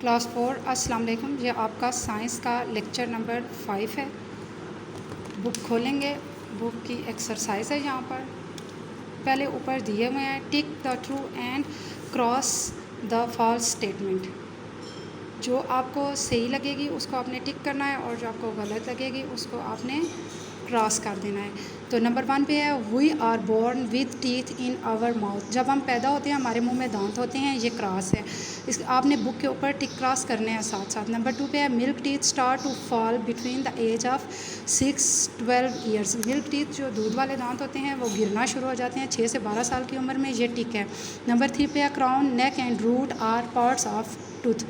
Class 4 अस्सलाम वालेकुम। ये आपका साइंस का लेक्चर नंबर 5 है। बुक खोलेंगे, बुक की एक्सरसाइज है। यहाँ पर पहले ऊपर दिए हुए हैं tick the true and cross the false statement. जो आपको सही लगेगी उसको आपने टिक करना है और जो आपको गलत लगेगी उसको आपने क्रॉस कर देना है। तो नंबर 1 पे है we are born with teeth in our mouth. जब हम पैदा होते हैं हमारे मुंह में दांत होते हैं, ये क्रॉस है। इस आपने बुक के ऊपर टिक क्रॉस करने हैं साथ साथ। नंबर 2 पे है milk teeth start to fall between the age of 6-12 years. Milk teeth जो दूध वाले दांत होते हैं वो गिरना शुरू हो जाते हैं 6 से 12 साल की उम्र में, ये टिक है। नंबर 3 पे है crown neck and root are parts of tooth.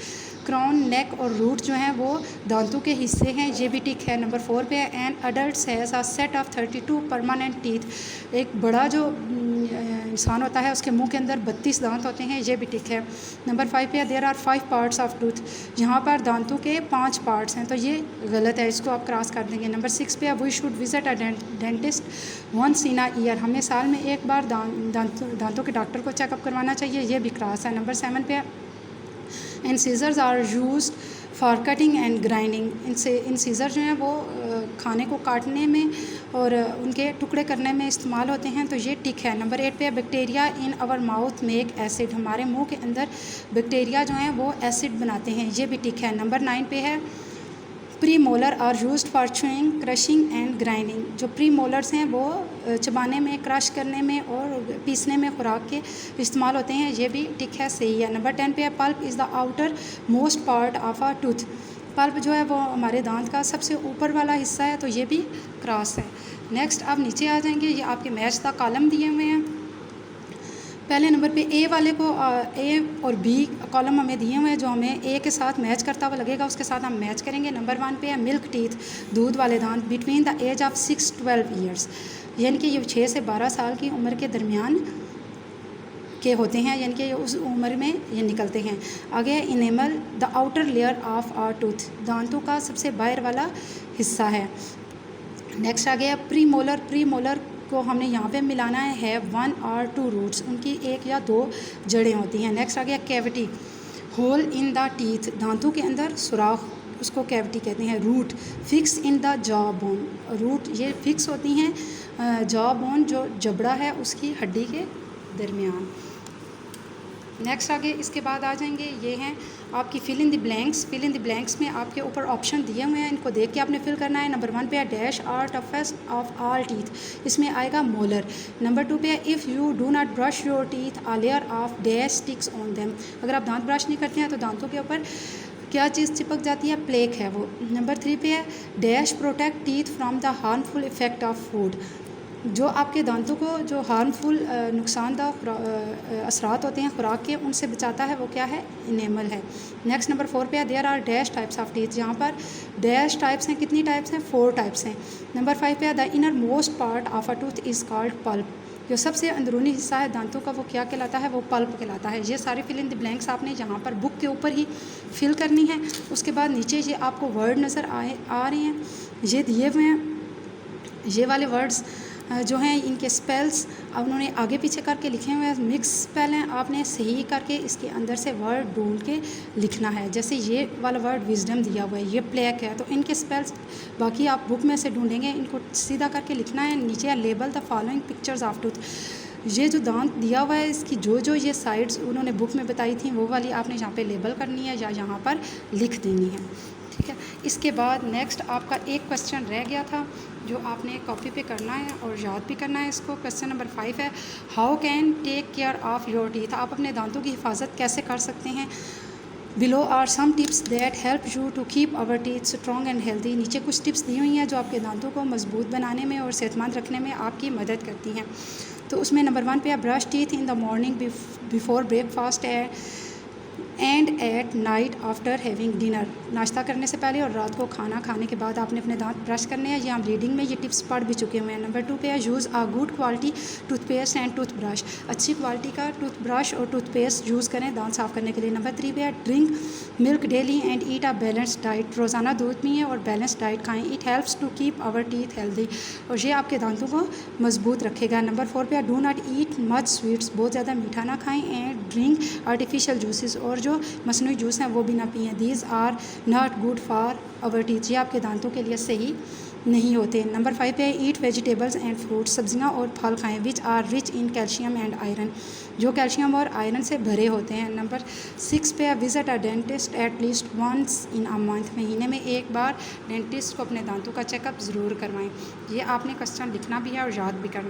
Crown neck और रूट जो हैं वो दांतों के हिस्से हैं, ये भी टिक है। नंबर 4 पे है an adult has a set of 32 permanent teeth. एक बड़ा जो इंसान होता है उसके मुंह के अंदर 32 दांत होते हैं, ये भी टिक है। नंबर 5 पे है there are 5 parts of tooth. यहाँ पर दांतों के 5 पार्ट्स हैं, तो ये गलत है, इसको आप क्रॉस कर देंगे। नंबर 6 पे है we should visit a dentist once in a year. हमें साल में एक बार दांतों के डॉक्टर को चेकअप करवाना चाहिए, ये भी क्रॉस है। नंबर 7 पे है incisors are used for cutting and grinding. Incisor जो हैं वो खाने को काटने में और उनके टुकड़े करने में इस्तेमाल होते हैं, तो ये टिक है। नंबर 8 पे bacteria in our mouth make acid. हमारे मुंह के अंदर बैक्टीरिया जो हैं वो एसिड बनाते हैं, ये भी टिक है। नंबर 9 पे है premolar are used for chewing crushing and grinding. जो प्री मोलर्स हैं वो चबाने में, क्रश करने में और पीसने में खुराक के इस्तेमाल होते हैं, ये भी टिक है, सही है। नंबर 10 पे है pulp is the outer most part of a tooth. Pulp जो है वो हमारे दांत का सबसे ऊपर वाला हिस्सा है, तो ये भी क्रॉस है। नेक्स्ट आप नीचे आ जाएंगे, ये आपके मैच द कॉलम दिए हुए हैं। पहले नंबर पे ए वाले को ए और बी कॉलम हमें दिए हुए हैं, जो हमें ए के साथ मैच करता हुआ लगेगा उसके साथ हम मैच करेंगे। नंबर 1 पे है मिल्क टीथ, दूध वाले दांत, between the age of 6-12 years, यानी कि ये 6 से 12 साल की उम्र के दरमियान के होते हैं, यानी कि उस उम्र में ये निकलते हैं। आगे enamel the outer layer of our tooth, दांतों का सबसे बाहर वाला हिस्सा है। नेक्स्ट आ गया प्री मोलर। प्री मोलर को हमने यहाँ पे मिलाना है 1 और 2 रूट्स, उनकी 1 या 2 जड़ें होती हैं। नेक्स्ट आ गया cavity, hole in the teeth, दांतों के अंदर सुराख, उसको कैविटी कहते हैं। Root fix in the jaw bone, root ये फिक्स होती हैं जॉ बोन जो जबड़ा है उसकी हड्डी के दरमियान। नेक्स्ट आगे इसके बाद आ जाएंगे, ये हैं आपकी fill in the blanks. Fill in the blanks में आपके ऊपर ऑप्शन दिए हुए हैं, इनको देख के आपने फिल करना है। नंबर 1 पे है dash are toughest of all teeth, इसमें आएगा मोलर। नंबर 2 पे है if you do not brush your teeth a layer of dash sticks on them. अगर आप दांत ब्रश नहीं करते हैं तो दांतों के ऊपर क्या चीज़ चिपक जाती है, प्लेक है वो। नंबर 3 पे है dash protect teeth from the harmful effect of food. जो आपके दांतों को जो हार्मफुल नुकसानदायक असरात होते हैं खुराक के, उनसे बचाता है, वो क्या है, इनेमल है। नेक्स्ट नंबर 4 पे है there are dash types of teeth. यहाँ पर डैश टाइप्स हैं, कितनी टाइप्स हैं, 4 टाइप्स हैं। नंबर 5 पे है the inner most part of a tooth is called pulp. जो सबसे अंदरूनी हिस्सा है दांतों का वो क्या कहलाता है, वो पल्प कहलाता है। ये सारे फिल इन द ब्लैंक्स आपने यहाँ पर बुक के ऊपर ही फिल करनी है। उसके बाद नीचे ये आपको वर्ड नज़र आ रहे हैं, ये दिए हुए हैं। ये वाले वर्ड्स जो हैं इनके स्पेल्स अब उन्होंने आगे पीछे करके लिखे हुए हैं, मिक्स स्पेल हैं, आपने सही करके इसके अंदर से वर्ड ढूंढ के लिखना है। जैसे ये वाला वर्ड विजडम दिया हुआ है, ये प्लेक है, तो इनके स्पेल्स बाकी आप बुक में से ढूंढेंगे, इनको सीधा करके लिखना है। नीचे है label the following pictures of tooth. ये जो दांत दिया हुआ है इसकी जो ये साइड्स उन्होंने बुक में बताई थी वो वाली आपने यहाँ पे लेबल करनी है या यहाँ पर लिख देनी है, ठीक है। इसके बाद नेक्स्ट आपका एक क्वेश्चन रह गया था जो आपने कॉपी पे करना है और याद भी करना है इसको। क्वेश्चन नंबर 5 है how can take care of your teeth. आप अपने दांतों की हिफाजत कैसे कर सकते हैं। Below are some tips that help you to keep our teeth strong and healthy. नीचे कुछ टिप्स दी हुई हैं जो आपके दांतों को मजबूत बनाने में और सेहतमंद रखने में आपकी मदद करती हैं। तो उसमें नंबर 1 पे है brush teeth in the morning before breakfast and at night after having dinner. नाश्ता करने से पहले और रात को खाना खाने के बाद आपने अपने दांत ब्रश करने हैं। ये हम रीडिंग में ये टिप्स पढ़ भी चुके हुए हैं। नंबर 2 पे है use a good quality toothpaste and toothbrush. अच्छी क्वालिटी का टूथब्रश और टूथपेस्ट यूज़ करें दांत साफ़ करने के लिए। नंबर 3 पे है drink milk daily and eat a balanced diet. रोज़ाना दूध पिएं और बैलेंस डाइट खाएँ। It helps to keep our teeth healthy, और ये आपके दांतों को मजबूत रखेगा। नंबर 4 पे है do not eat much sweets. बहुत ज़्यादा मीठा ना खाएँ। एंड ड्रिंक आर्टिफिशियल जूसेस, और जो मसनूई जूस हैं वो भी ना पिएँ। These are not good for our teeth, ये आपके दांतों के लिए सही नहीं होते। नंबर 5 पे ईट वेजिटेबल्स एंड फ्रूट्स, सब्जियां और फल खाएं which are rich in calcium and iron, जो कैल्शियम और आयरन से भरे होते हैं। नंबर 6 पे visit a dentist at least once in a month, महीने में एक बार डेंटिस्ट को अपने दांतों का चेकअप ज़रूर करवाएं। ये आपने क्वेश्चन लिखना भी है और याद भी करना।